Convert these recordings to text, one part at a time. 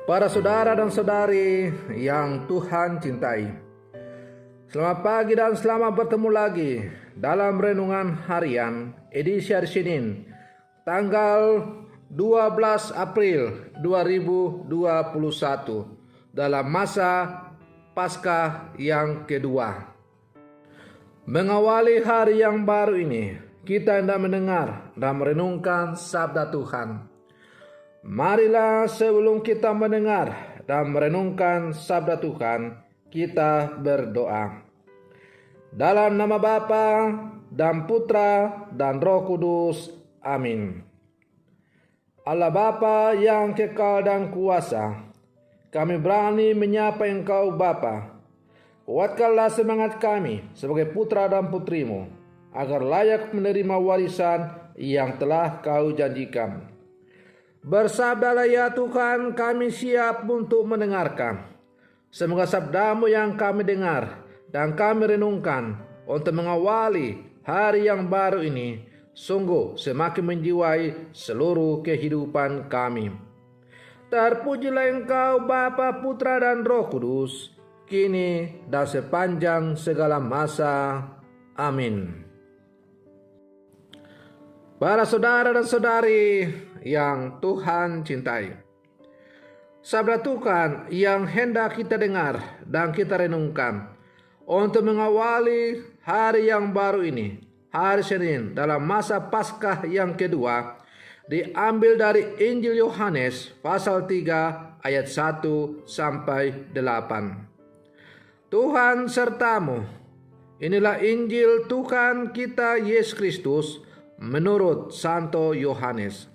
Para saudara dan saudari yang Tuhan cintai, selamat pagi dan selamat bertemu lagi dalam Renungan Harian edisi hari Senin, tanggal 12 April 2021 dalam masa Paskah yang kedua. Mengawali hari yang baru ini, kita hendak mendengar dan merenungkan sabda Tuhan. Marilah sebelum kita mendengar dan merenungkan sabda Tuhan, kita berdoa. Dalam nama Bapa dan Putra dan Roh Kudus. Amin. Allah Bapa yang kekal dan kuasa, kami berani menyapa Engkau Bapa. Kuatkanlah semangat kami sebagai putra dan putrimu, agar layak menerima warisan yang telah Kau janjikan. Bersabdalah ya Tuhan, kami siap untuk mendengarkan. Semoga sabdamu yang kami dengar dan kami renungkan untuk mengawali hari yang baru ini sungguh semakin menjiwai seluruh kehidupan kami. Terpujilah Engkau Bapa, Putra dan Roh Kudus, kini dan sepanjang segala masa. Amin. Para saudara dan saudari yang Tuhan cintai, sabda Tuhan yang hendak kita dengar dan kita renungkan untuk mengawali hari yang baru ini, hari Senin dalam masa Paskah yang kedua, diambil dari Injil Yohanes pasal 3 ayat 1 sampai 8. Tuhan sertamu. Inilah Injil Tuhan kita Yesus Kristus menurut Santo Yohanes.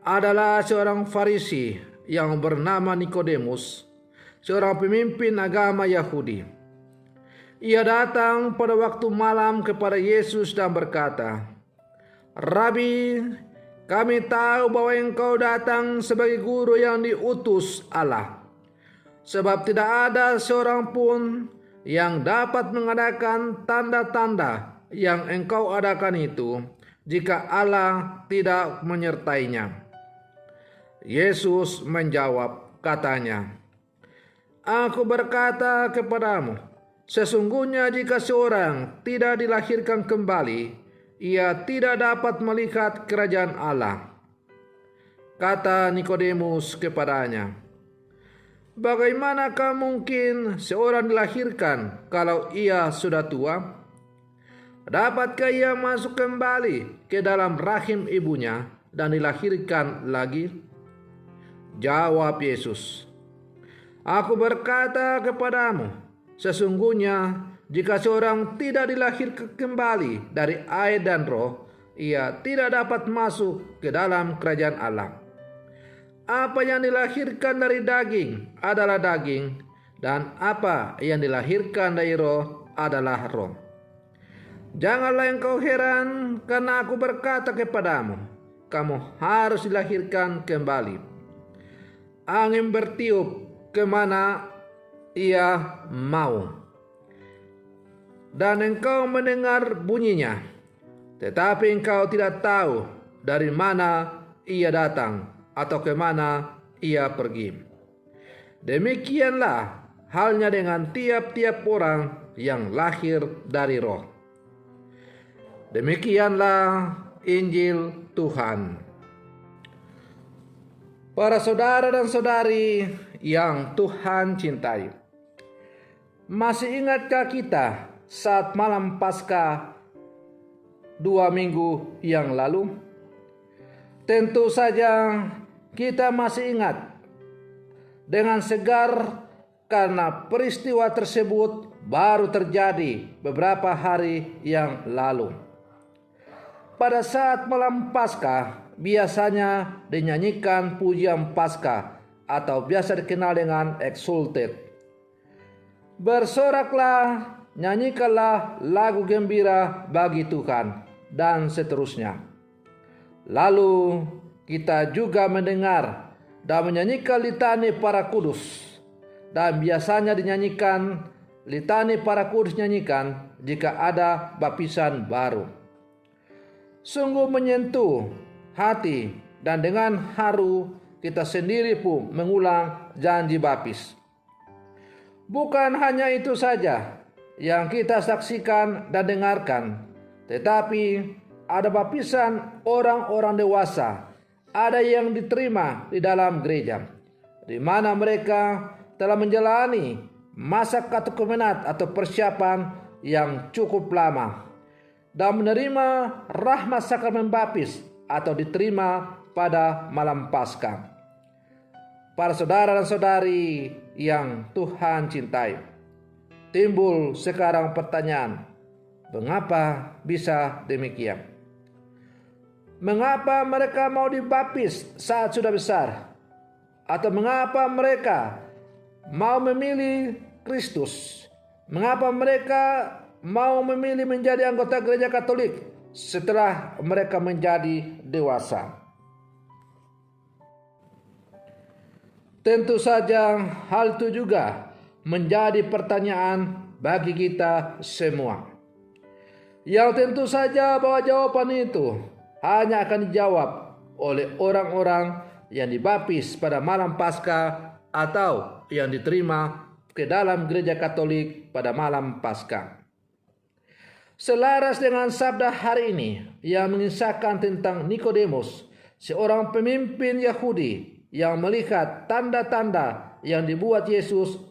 Adalah seorang Farisi yang bernama Nikodemus, seorang pemimpin agama Yahudi. Ia datang pada waktu malam kepada Yesus dan berkata, "Rabi, kami tahu bahwa Engkau datang sebagai guru yang diutus Allah. Sebab tidak ada seorang pun yang dapat mengadakan tanda-tanda yang Engkau adakan itu jika Allah tidak menyertainya." Yesus menjawab, katanya, "Aku berkata kepadamu, sesungguhnya jika seorang tidak dilahirkan kembali, ia tidak dapat melihat kerajaan Allah." Kata Nikodemus kepadanya, "Bagaimanakah mungkin seorang dilahirkan kalau ia sudah tua? Dapatkah ia masuk kembali ke dalam rahim ibunya dan dilahirkan lagi?" Jawab Yesus, "Aku berkata kepadamu, sesungguhnya jika seorang tidak dilahirkan kembali dari air dan roh, ia tidak dapat masuk ke dalam kerajaan Allah. Apa yang dilahirkan dari daging adalah daging, dan apa yang dilahirkan dari roh adalah roh. Janganlah engkau heran karena aku berkata kepadamu, kamu harus dilahirkan kembali. Angin bertiup kemana ia mau, dan engkau mendengar bunyinya, tetapi engkau tidak tahu dari mana ia datang atau kemana ia pergi. Demikianlah halnya dengan tiap-tiap orang yang lahir dari roh." Demikianlah Injil Tuhan. Para saudara dan saudari yang Tuhan cintai, masih ingatkah kita saat malam Paskah 2 minggu yang lalu? Tentu saja kita masih ingat dengan segar karena peristiwa tersebut baru terjadi beberapa hari yang lalu. Pada saat malam Paskah biasanya dinyanyikan pujian Paskah atau biasa dikenal dengan Exsultet. Bersoraklah, nyanyikanlah lagu gembira bagi Tuhan, dan seterusnya. Lalu kita juga mendengar dan menyanyikan litani para kudus, dan biasanya dinyanyikan litani para kudus nyanyikan jika ada baptisan baru. Sungguh menyentuh hati, dan dengan haru kita sendiri pun mengulang janji baptis. Bukan hanya itu saja yang kita saksikan dan dengarkan, tetapi ada baptisan orang-orang dewasa, ada yang diterima di dalam gereja, di mana mereka telah menjalani masa katekumenat atau persiapan yang cukup lama dan menerima rahmat sakramen baptis atau diterima pada malam Paskah. Para saudara dan saudari yang Tuhan cintai, timbul sekarang pertanyaan, mengapa bisa demikian? Mengapa mereka mau dibaptis saat sudah besar? Atau mengapa mereka mau memilih Kristus? Mengapa mereka mau memilih menjadi anggota gereja Katolik setelah mereka menjadi dewasa? Tentu saja hal itu juga menjadi pertanyaan bagi kita semua. Yang tentu saja bahwa jawaban itu hanya akan dijawab oleh orang-orang yang dibaptis pada malam Paskah atau yang diterima ke dalam gereja Katolik pada malam Paskah. Selaras dengan sabda hari ini yang mengisahkan tentang Nikodemus, seorang pemimpin Yahudi yang melihat tanda-tanda yang dibuat Yesus,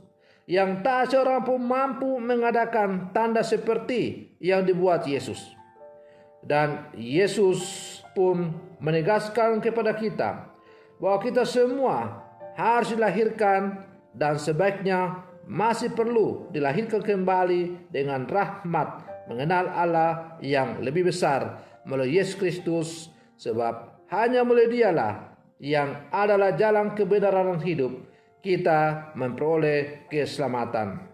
yang tak seorang pun mampu mengadakan tanda seperti yang dibuat Yesus. Dan Yesus pun menegaskan kepada kita bahwa kita semua harus dilahirkan dan sebaiknya masih perlu dilahirkan kembali dengan rahmat mengenal Allah yang lebih besar melalui Yesus Kristus, sebab hanya melalui Dialah yang adalah jalan kebenaran dan hidup, kita memperoleh keselamatan.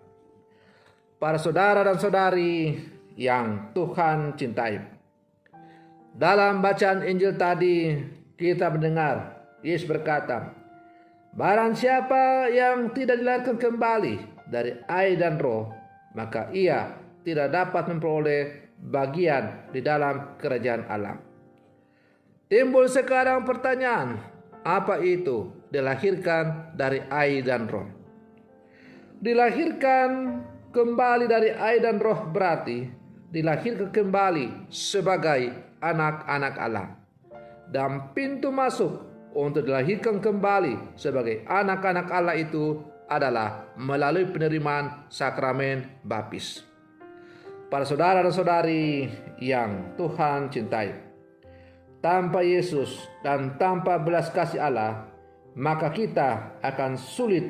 Para saudara dan saudari yang Tuhan cintai, dalam bacaan Injil tadi kita mendengar Yesus berkata, barang siapa yang tidak dilahirkan kembali dari air dan roh, maka ia tidak dapat memperoleh bagian di dalam kerajaan Allah. Timbul sekarang pertanyaan, apa itu dilahirkan dari air dan roh? Dilahirkan kembali dari air dan roh berarti dilahirkan kembali sebagai anak-anak Allah. Dan pintu masuk untuk dilahirkan kembali sebagai anak-anak Allah itu adalah melalui penerimaan sakramen baptis. Para saudara dan saudari yang Tuhan cintai, tanpa Yesus dan tanpa belas kasih Allah, maka kita akan sulit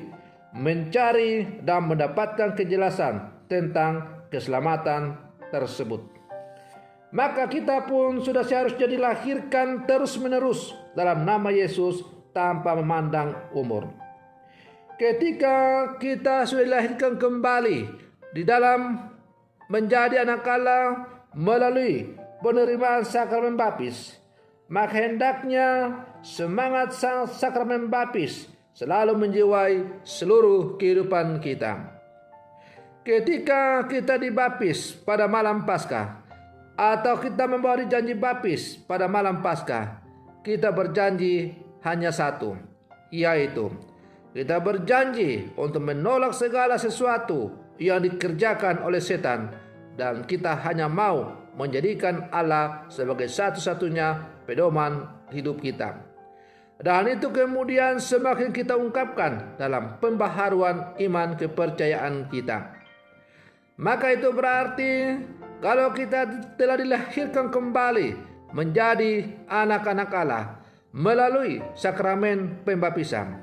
mencari dan mendapatkan kejelasan tentang keselamatan tersebut. Maka kita pun sudah seharusnya dilahirkan terus-menerus dalam nama Yesus tanpa memandang umur. Ketika kita sudah dilahirkan kembali di dalam menjadi anak Allah melalui penerimaan sakramen baptis, maka hendaknya semangat sakramen baptis selalu menjiwai seluruh kehidupan kita. Ketika kita dibaptis pada malam Paskah atau kita membawa janji baptis pada malam Paskah, kita berjanji hanya satu, yaitu kita berjanji untuk menolak segala sesuatu yang dikerjakan oleh setan, dan kita hanya mau menjadikan Allah sebagai satu-satunya pedoman hidup kita. Dan itu kemudian semakin kita ungkapkan dalam pembaharuan iman kepercayaan kita. Maka itu berarti kalau kita telah dilahirkan kembali menjadi anak-anak Allah melalui sakramen pembaptisan,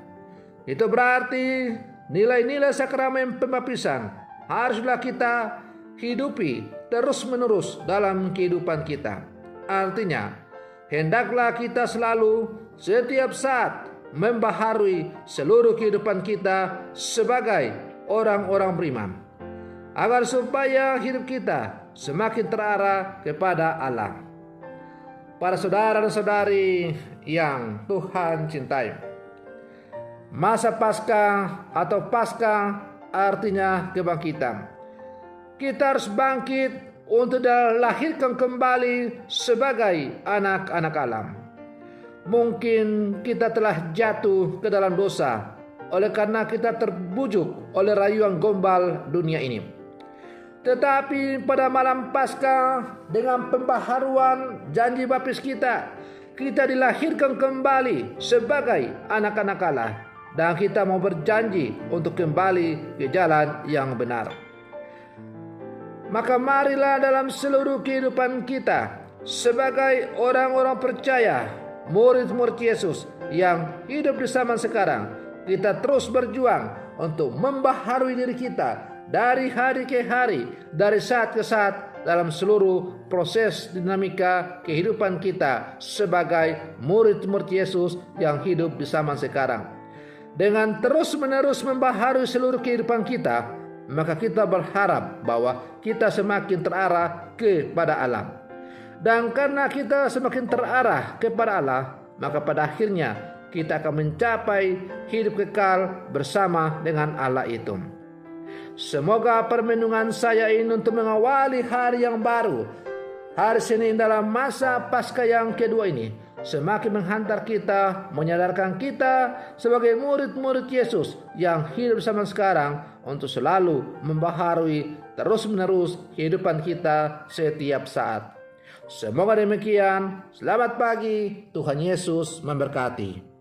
itu berarti nilai-nilai sakramen pembaptisan haruslah kita hidupi terus-menerus dalam kehidupan kita. Artinya, hendaklah kita selalu setiap saat membaharui seluruh kehidupan kita sebagai orang-orang beriman, agar supaya hidup kita semakin terarah kepada Allah. Para saudara dan saudari yang Tuhan cintai, masa Paskah atau Paskah artinya kebangkitan. Kita harus bangkit untuk dilahirkan kembali sebagai anak-anak Allah. Mungkin kita telah jatuh ke dalam dosa oleh karena kita terbujuk oleh rayuan gombal dunia ini. Tetapi pada malam Paskah dengan pembaharuan janji baptis kita dilahirkan kembali sebagai anak-anak Allah dan kita mau berjanji untuk kembali ke jalan yang benar. Maka marilah dalam seluruh kehidupan kita sebagai orang-orang percaya, murid-murid Yesus yang hidup di zaman sekarang, kita terus berjuang untuk membaharui diri kita dari hari ke hari, dari saat ke saat dalam seluruh proses dinamika kehidupan kita sebagai murid-murid Yesus yang hidup di zaman sekarang. Dengan terus-menerus membaharui seluruh kehidupan kita, maka kita berharap bahwa kita semakin terarah kepada Allah. Dan karena kita semakin terarah kepada Allah, maka pada akhirnya kita akan mencapai hidup kekal bersama dengan Allah itu. Semoga permenungan saya ini untuk mengawali hari yang baru, hari Senin dalam masa Paskah yang kedua ini, semakin menghantar kita, menyadarkan kita sebagai murid-murid Yesus yang hidup zaman sekarang untuk selalu membaharui terus-menerus kehidupan kita setiap saat. Semoga demikian. Selamat pagi, Tuhan Yesus memberkati.